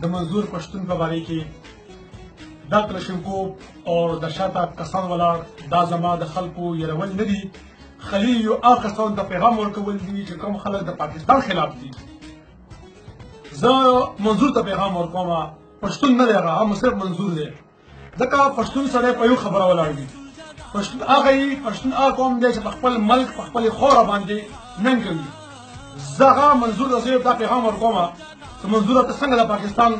د منظور پښتون په باره کې دا کلشنکوف او د شاته کسان ولاړ دا زما د خلکو یرول نه دي، خلیل یو هغه کسان ته پیغام ورکول دي چې کوم خلک د پاکستان خلاف دي. زه منظور ته پیغام ورکوم، پښتون نه دی هغه صرف منظور دی، ځکه پښتون سره په یو خبره ولاړ دي. پښتون هغه قوم دی چې په خپل ملک په خپل خوره باندې ننګ کوي. زه منظور ته دا پیغام ورکوم چې منظور ته څنګه د پاکستان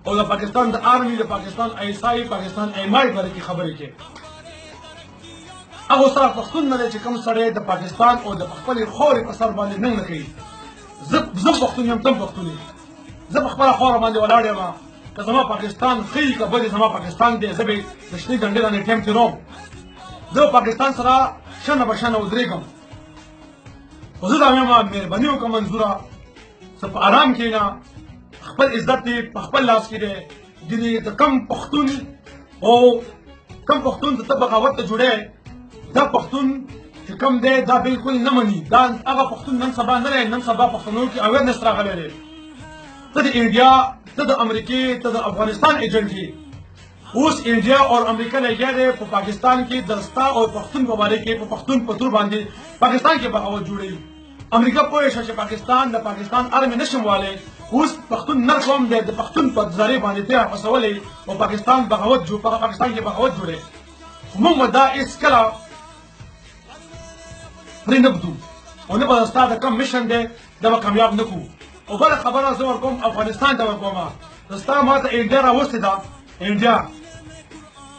او د پاکستان د آرمي د پاکستان ایسای پاکستان ایمای باره کې خبرې کوي. هغه سره پښتون نه دی چې کوم سړی د پاکستان او د خپل خورې په سر باندې ننګ نه کوي. زه پښتون یم، تم پښتون یې، زه په خپله خوره باندې ولاړ یم. که زما پاکستان ښي که بد زما پاکستان دی، زه به د شنې ډنډې لاندې ټیم تېروم. زه پاکستان سره شنه بشنه ودرېږم. خو زه دا وایم مهرباني وکړه منظوره څه په ارام کښېنه، خپل عزت دې په خپل لاس کې دی. ځینې د کم پښتون او کم پښتون ته ته بغاوت ته جوړی، دا پښتون چې کم دی دا بلکل نه مني. دا هغه پښتون نن سبا نه دی، نن سبا پښتنو کې اویرنس راغلی دی. ته د انډیا، ته د امریکې، ته د افغانستان ایجنټ یې. اوس انډیا او امریکا لګیا دی په پاکستان کې د ستا او پښتون په باره کې په پښتون په تور باندې پاکستان کې بغاوت جوړوي. امریکا پوه شه چې پاکستان د پاکستان ارمي نشم والی، اوس پښتون نر قوم دی د پښتون په ذریعې باندې تیار پسولی او پاکستان بغاوت پاکستان کې بغاوت جوړوي. موږ به دا هېڅکله پرې نه ږدو او نه به ستا د کوم مشن دی دا به کامیاب نه کړو. او بله خبره زه ورکوم افغانستان ته ورکوم، ستا ما ته انډیا راوستې ده،